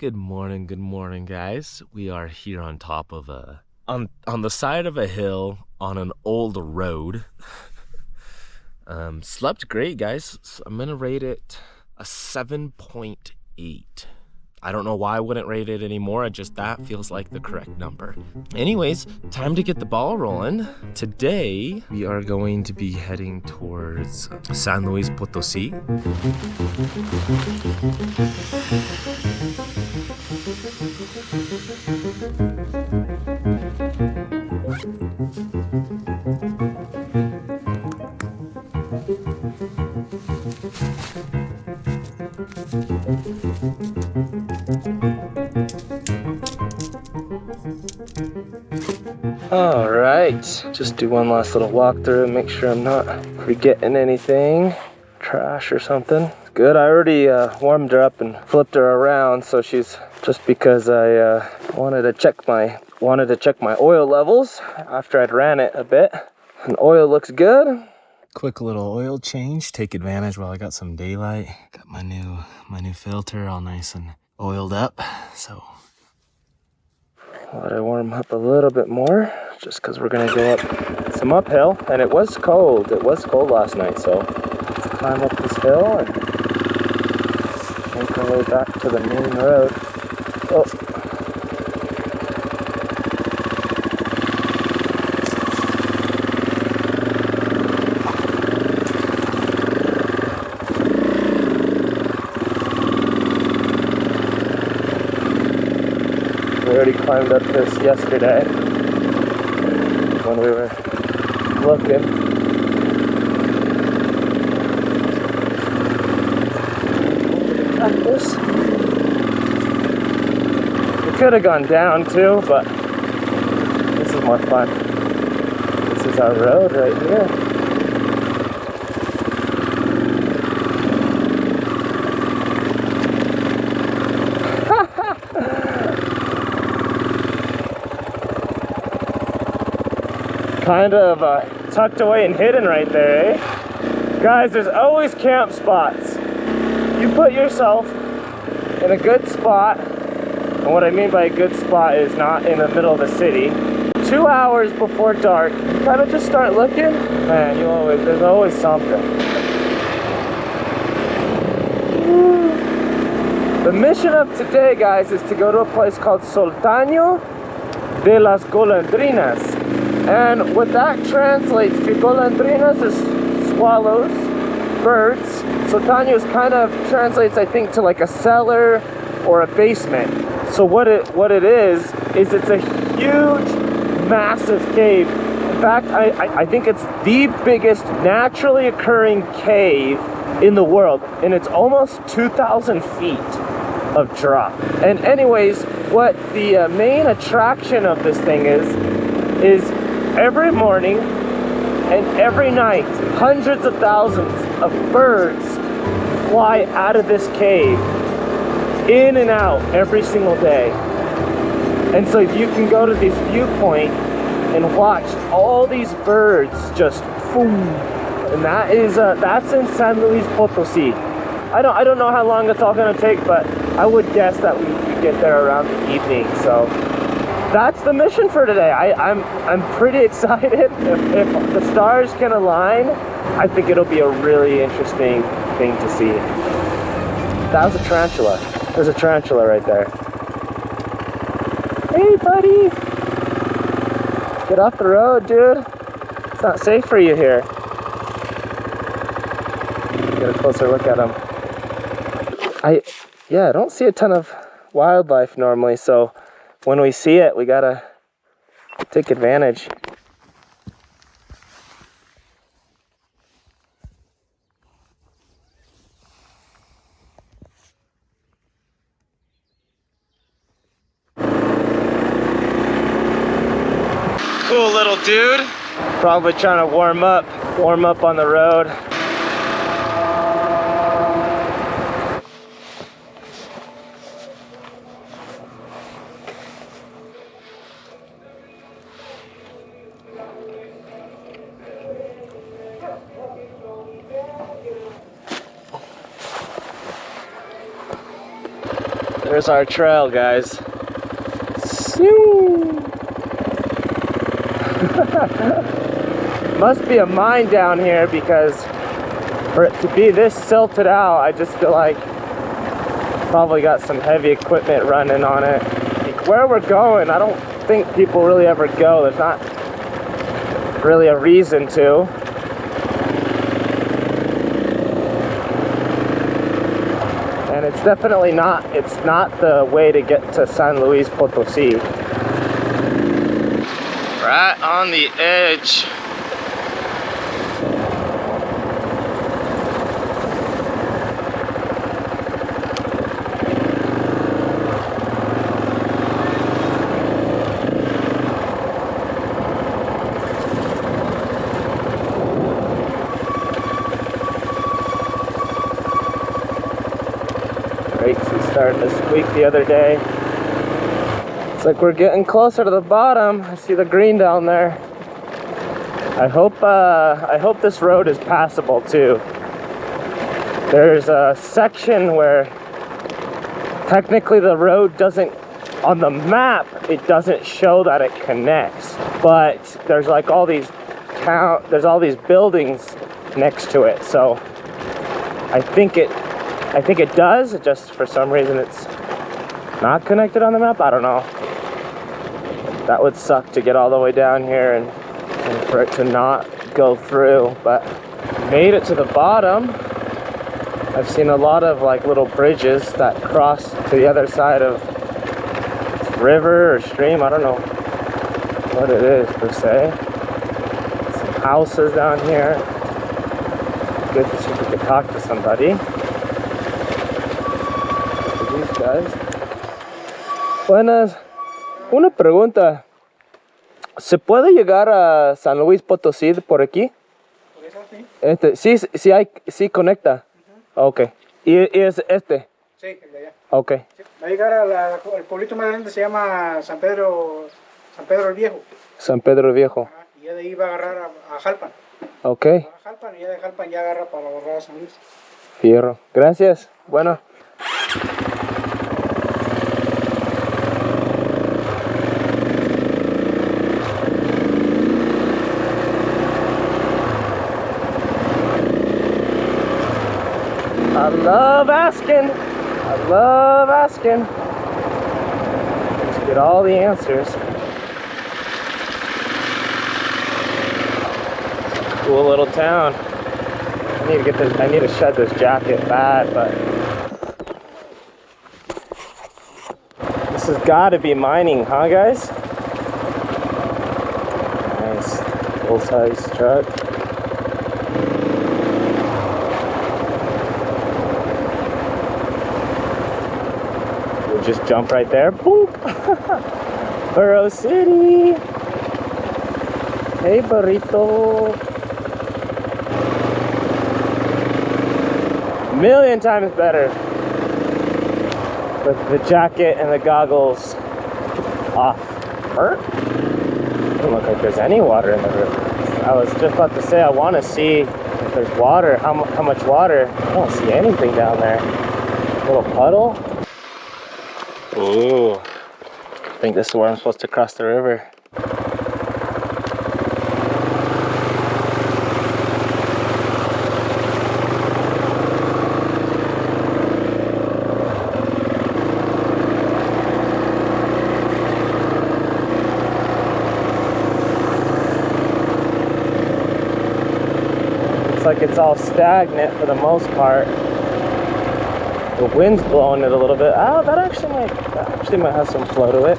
Good morning, guys. We are here on top of on the side of a hill on an old road. Slept great, guys. So I'm gonna rate it a 7.8. I don't know why I wouldn't rate it anymore. That feels like the correct number. Anyways, time to get the ball rolling. Today, we are going to be heading towards San Luis Potosí. All right, just do one last little walkthrough, make sure I'm not forgetting anything, trash or something. Good, I already warmed her up and flipped her around, so she's just because I wanted to check my oil levels after I'd ran it a bit. And oil looks good. Quick little oil change, take advantage while I got some daylight. Got my new filter all nice and oiled up, so let it warm up a little bit more, just because we're gonna go up some uphill, and it was cold. It was cold last night, so let's climb up this hill and make our way back to the main road. Oh. We already climbed up this yesterday when we were looking. Cactus. We could have gone down too, but this is more fun. This is our road right here. Kind of tucked away and hidden right there, eh? Guys, there's always camp spots. You put yourself in a good spot, and what I mean by a good spot is not in the middle of the city. 2 hours before dark, you kind of just start looking, man, there's always something. The mission of today, guys, is to go to a place called Sultano de las Golondrinas. And what that translates to, golondrinas is swallows, birds. Sultano kind of translates, I think, to like a cellar or a basement. So what it is it's a huge, massive cave. In fact, I think it's the biggest naturally occurring cave in the world, and it's almost 2,000 feet of drop. And anyways, what the main attraction of this thing is every morning and every night, hundreds of thousands of birds fly out of this cave, in and out every single day. And so you can go to this viewpoint and watch all these birds just boom. And that's in San Luis Potosí. I don't know how long it's all gonna take, but I would guess that we could get there around the evening. So that's the mission for today. I'm pretty excited. If the stars can align, I think it'll be a really interesting thing to see. That was a tarantula. There's a tarantula right there. Hey, buddy. Get off the road, dude. It's not safe for you here. Get a closer look at him. I don't see a ton of wildlife normally, so when we see it, we gotta take advantage. Cool little dude. Probably trying to warm up on the road. There's our trail, guys. Must be a mine down here, because for it to be this silted out, I just feel like probably got some heavy equipment running on it. Like where we're going, I don't think people really ever go. There's not really a reason to. And it's definitely not, it's not the way to get to San Luis Potosí. Right on the edge. Brakes were starting to squeak the other day. It's like we're getting closer to the bottom. I see the green down there. I hope this road is passable too. There's a section where technically the road doesn't, on the map, it doesn't show that it connects. But there's like all these there's all these buildings next to it. So I think it does, just for some reason it's not connected on the map. I don't know. That would suck to get all the way down here and for it to not go through, but made it to the bottom. I've seen a lot of like little bridges that cross to the other side of river or stream. I don't know what it is per se. Some houses down here. Good to see if we could talk to somebody. These guys. Buenas. Una pregunta. ¿Se puede llegar a San Luis Potosí por aquí? ¿Por eso sí? Sí conecta. Okay. ¿Y es este? Sí, el de allá. Okay. Sí. Va a llegar al pueblito más grande, se llama San Pedro el Viejo. San Pedro el Viejo. Ajá. Y ya de ahí va a agarrar a Jalpan. Okay. Va a Jalpan y ya de Jalpan ya agarra para borrar a San Luis. Fierro. Gracias. Bueno. I love asking. Let's get all the answers. Cool little town. I need to shed this jacket bad, but this has got to be mining, huh guys? Nice. Full-size truck. Just jump right there. Boop! Burro City! Hey, burrito! Million times better with the jacket and the goggles off. Doesn't look like there's any water in the river. I was just about to say I want to see if there's water, how much water. I don't see anything down there. Little puddle. Ooh, I think this is where I'm supposed to cross the river. Looks like it's all stagnant for the most part. The wind's blowing it a little bit. Oh, that actually might have some flow to it.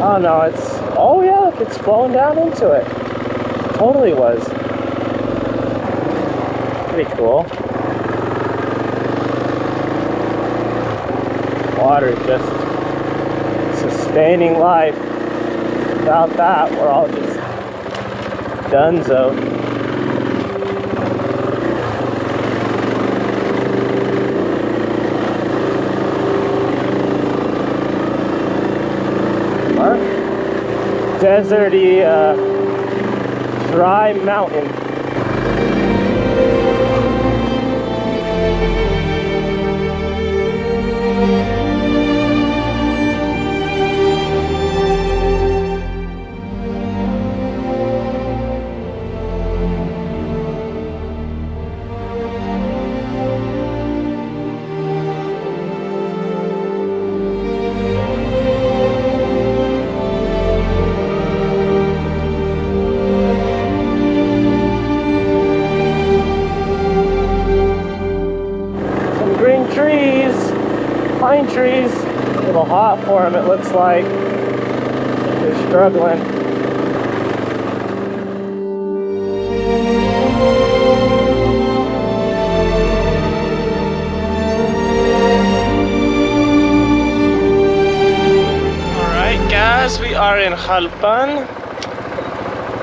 Oh no, oh yeah, look, it's flowing down into it. Totally was. Pretty cool. Water just sustaining life. Without that, we're all just donezo. Deserty, dry mountain. platform, it looks like they're struggling. Alright guys, we are in Jalpan.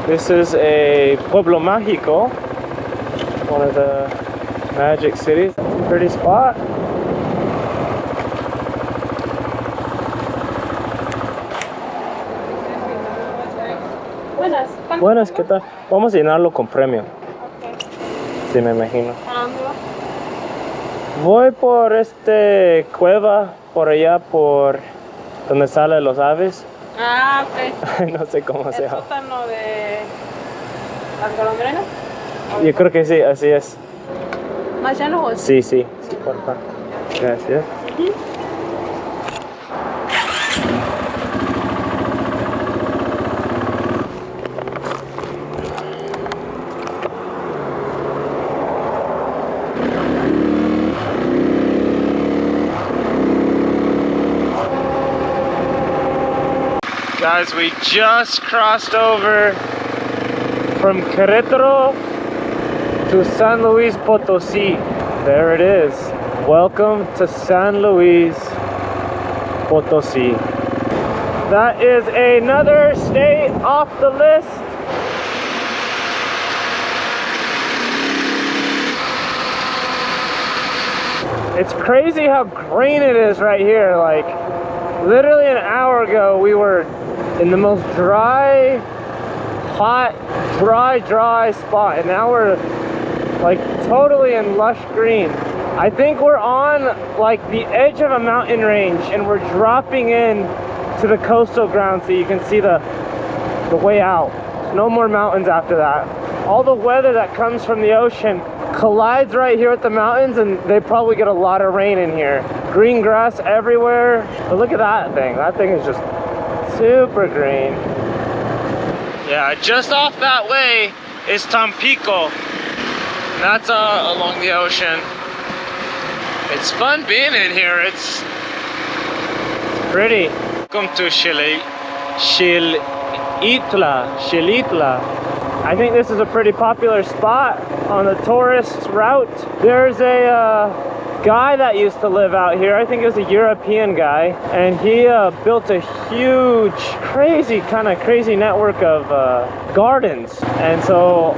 This is a Pueblo Mágico, one of the magic cities. Pretty spot. Buenas. Buenas, ¿qué tal? Vamos a llenarlo con premio. Sí, me imagino. Voy por cueva, por allá, por donde salen los aves. Ah, ok. No sé cómo se ¿El llama. sótano de las golondrinas? Yo creo que sí, así es. ¿Más ya no? Sí, sí, sí, por favor. Gracias. Guys, we just crossed over from Querétaro to San Luis Potosí. There it is. Welcome to San Luis Potosí. That is another state off the list. It's crazy how green it is right here. Like, literally an hour ago, we were in the most dry, hot, dry spot, and now we're like totally in lush green. I think we're on like the edge of a mountain range, and we're dropping in to the coastal ground, so you can see the way out. There's no more mountains after that. All the weather that comes from the ocean collides right here with the mountains, and they probably get a lot of rain in here. Green grass everywhere. But look at that thing. That thing is just super green. Yeah, just off that way is Tampico. That's along the ocean. It's fun being in here. It's pretty. Welcome to Xilitla. I think this is a pretty popular spot on the tourist route. There's a guy that used to live out here. I think it was a European guy, and he built a huge, crazy network of gardens. And so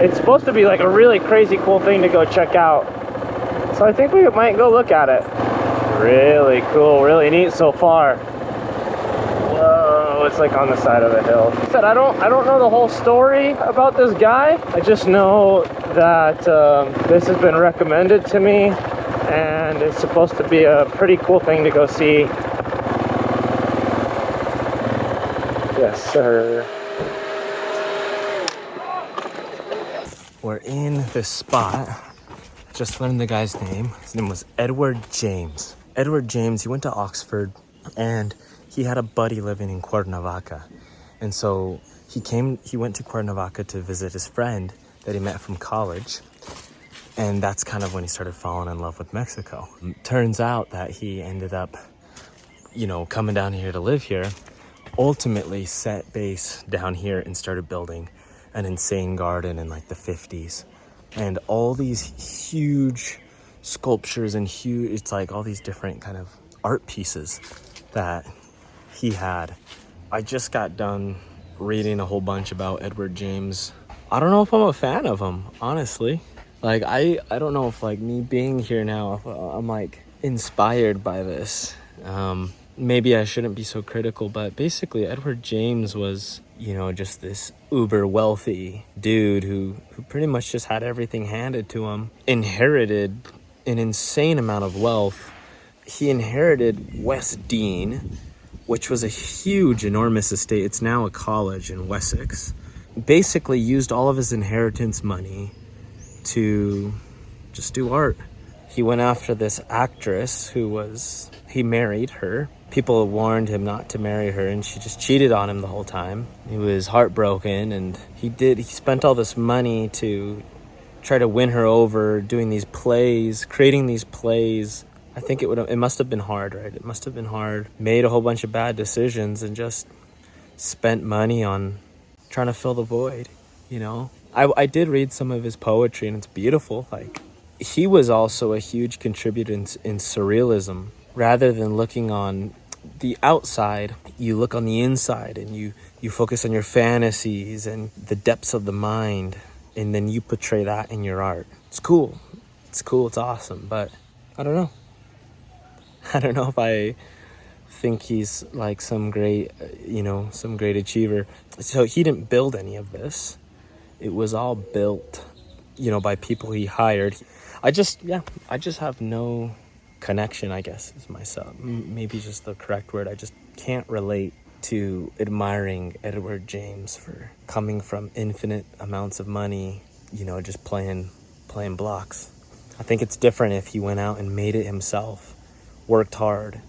it's supposed to be like a really crazy cool thing to go check out. So I think we might go look at it. Really cool, really neat so far. Whoa, it's like on the side of the hill. I said I don't know the whole story about this guy. I just know that this has been recommended to me, and it's supposed to be a pretty cool thing to go see. Yes, sir. We're in this spot. Just learned the guy's name. His name was Edward James. Edward James, he went to Oxford, and he had a buddy living in Cuernavaca. And so he went to Cuernavaca to visit his friend that he met from college. And that's kind of when he started falling in love with Mexico. Turns out that he ended up, coming down here to live here, ultimately set base down here and started building an insane garden in like the 50s. And all these huge sculptures and it's like all these different kind of art pieces that he had. I just got done reading a whole bunch about Edward James. I don't know if I'm a fan of him, honestly. Like, I don't know if like me being here now, I'm like inspired by this. Maybe I shouldn't be so critical, but basically Edward James was, just this uber wealthy dude who pretty much just had everything handed to him, inherited an insane amount of wealth. He inherited West Dean, which was a huge, enormous estate. It's now a college in Wessex. Basically used all of his inheritance money to just do art. He went after this actress he married her. People warned him not to marry her, and she just cheated on him the whole time. He was heartbroken, and he spent all this money to try to win her over, doing these plays, creating these plays. I think it must have been hard, right? It must have been hard. Made a whole bunch of bad decisions and just spent money on trying to fill the void, you know? I did read some of his poetry, and it's beautiful. Like, he was also a huge contributor in surrealism. Rather than looking on the outside, you look on the inside, and you focus on your fantasies and the depths of the mind, and then you portray that in your art. It's cool. It's cool. It's awesome. But I don't know. I don't know if I think he's like some great achiever. So he didn't build any of this. It was all built, by people he hired. I just have no connection, I guess, is myself. Maybe just the correct word. I just can't relate to admiring Edward James for coming from infinite amounts of money, just playing blocks. I think it's different if he went out and made it himself, worked hard,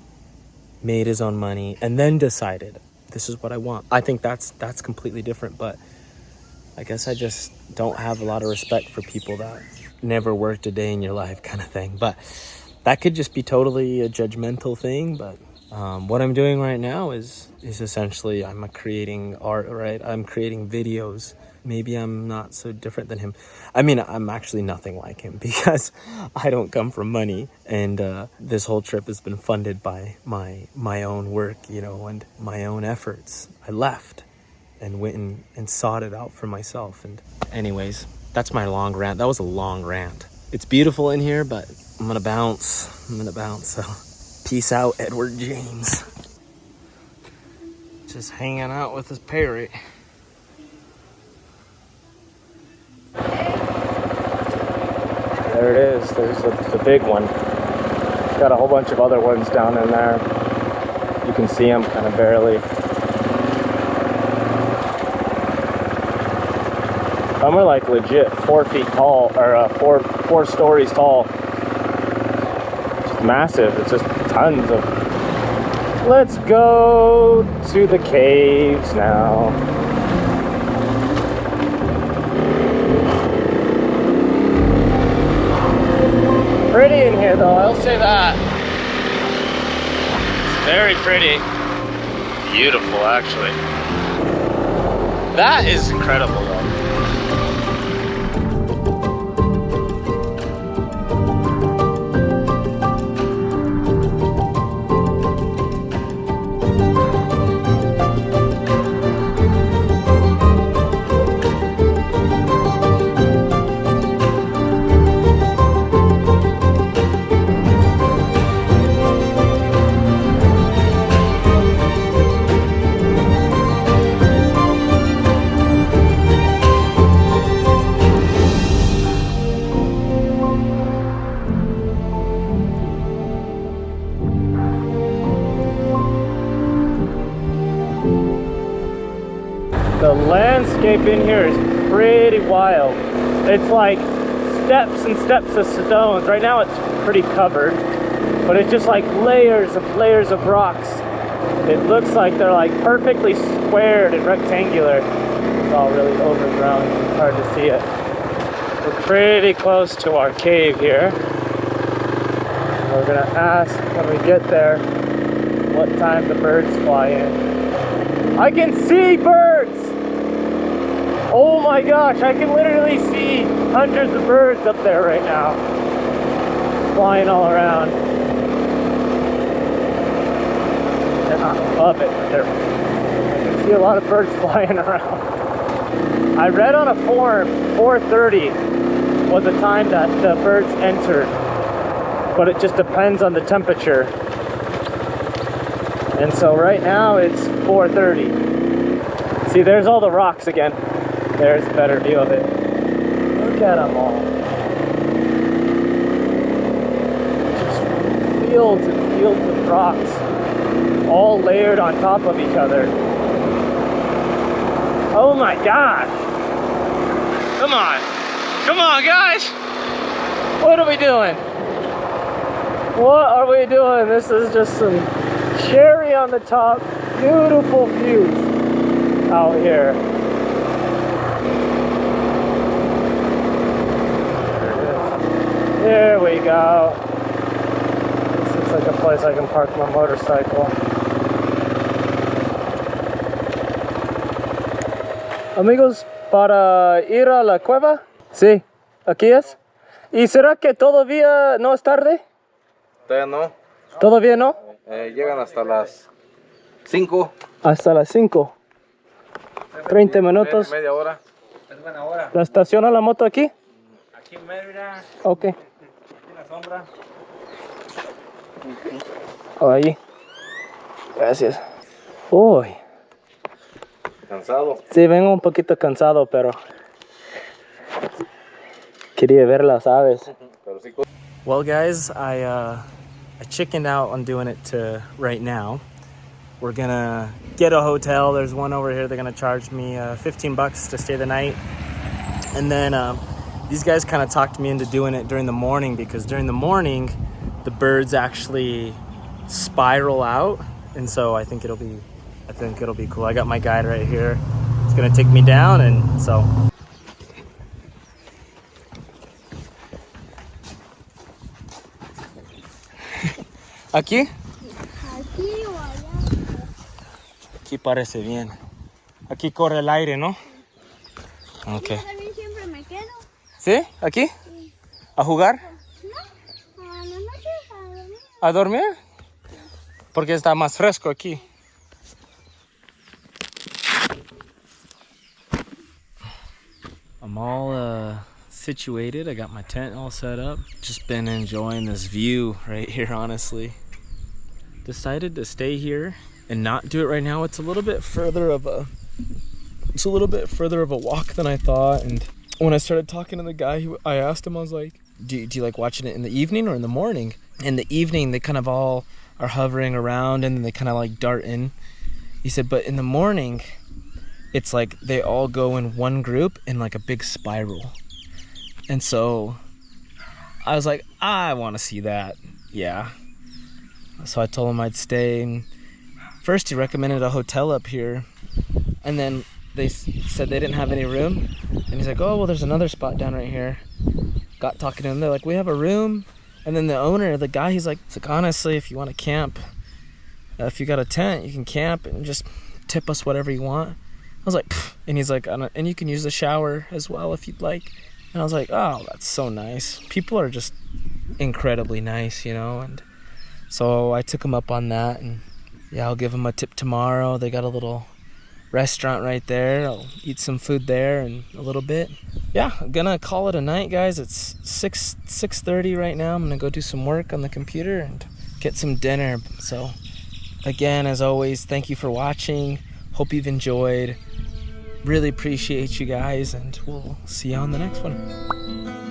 made his own money, and then decided, this is what I want. I think that's completely different, but I guess I just don't have a lot of respect for people that never worked a day in your life kind of thing. But that could just be totally a judgmental thing. But what I'm doing right now is essentially I'm creating art, right? I'm creating videos. Maybe I'm not so different than him. I mean, I'm actually nothing like him because I don't come from money. And this whole trip has been funded by my own work, and my own efforts. I left and went and sought it out for myself. And anyways, that's my long rant. That was a long rant. It's beautiful in here, but I'm gonna bounce. So peace out, Edward James. Just hanging out with his parrot. There it is. There's the big one. It's got a whole bunch of other ones down in there. You can see them kind of barely. Some are like legit 4 feet tall, or four stories tall. It's massive. It's just tons of. Let's go to the caves now. Pretty in here though, I'll say that. It's very pretty. Beautiful, actually. That is incredible though. The landscape in here is pretty wild. It's like steps and steps of stones. Right now it's pretty covered, but it's just like layers of rocks. It looks like they're like perfectly squared and rectangular. It's all really overgrown. It's hard to see it. We're pretty close to our cave here. We're gonna ask when we get there what time the birds fly in. I can see birds! Oh my gosh, I can literally see hundreds of birds up there right now. Flying all around. They're not above it, but I can see a lot of birds flying around. I read on a form 4:30 was the time that the birds entered, but it just depends on the temperature. And so right now it's 4:30. See, there's all the rocks again. There's a better view of it. Look at them all. Just fields and fields of rocks, all layered on top of each other. Oh my gosh! Come on! Come on, guys! What are we doing? What are we doing? This is just some cherry on the top. Beautiful views out here. There we go. looks like a place I can park my motorcycle. Amigos, para ir a la cueva, sí, aquí es. ¿Y será que todavía no es tarde? Todavía no. ¿Todavía no? Llegan hasta las 5. Hasta las 5. 30 minutos. Media hora. Es buena hora. ¿La estaciona la moto aquí? Aquí en medio, mira, Ok. en la sombra. Oh, ahí. Gracias. Uy. Cansado. Sí, vengo un poquito cansado, pero quería ver las aves. Well, guys, I chickened out on doing it to right now. We're gonna get a hotel. There's one over here. They're gonna charge me $15 to stay the night. And then these guys kind of talked me into doing it during the morning, because during the morning, the birds actually spiral out. And so I think it'll be cool. I got my guide right here. It's gonna take me down, and so. Aquí? Aquí o allá. Aquí parece bien. Aquí corre el aire, ¿no? Ok. Yo también siempre me quedo. ¿Sí? ¿Aquí? Sí. ¿A jugar? No, a la noche a dormir. ¿A dormir? Porque está más fresco aquí. I'm all situated. I got my tent all set up. Just been enjoying this view right here, honestly. Decided to stay here and not do it right now. It's a little bit further of a walk than I thought. And when I started talking to the guy, I asked him, I was like, do you like watching it in the evening or in the morning? In the evening, they kind of all are hovering around and then they kind of like dart in. He said, but in the morning, it's like they all go in one group in like a big spiral. And so I was like, I want to see that. Yeah. So I told him I'd stay. And first he recommended a hotel up here. And then they said they didn't have any room. And he's like, oh, well, there's another spot down right here. Got talking to him. They're like, we have a room. And then the owner, the guy, he's like, honestly, if you want to camp, if you got a tent, you can camp and just tip us whatever you want. I was like, pfft. And he's like, and you can use the shower as well if you'd like. And I was like, oh, that's so nice. People are just incredibly nice, you know. And so I took him up on that. And yeah, I'll give him a tip tomorrow. They got a little restaurant right there. I'll eat some food there in a little bit. Yeah, I'm gonna call it a night, guys. It's 6:30 right now. I'm gonna go do some work on the computer and get some dinner. So again, as always, thank you for watching. Hope you've enjoyed. Really appreciate you guys, and we'll see you on the next one.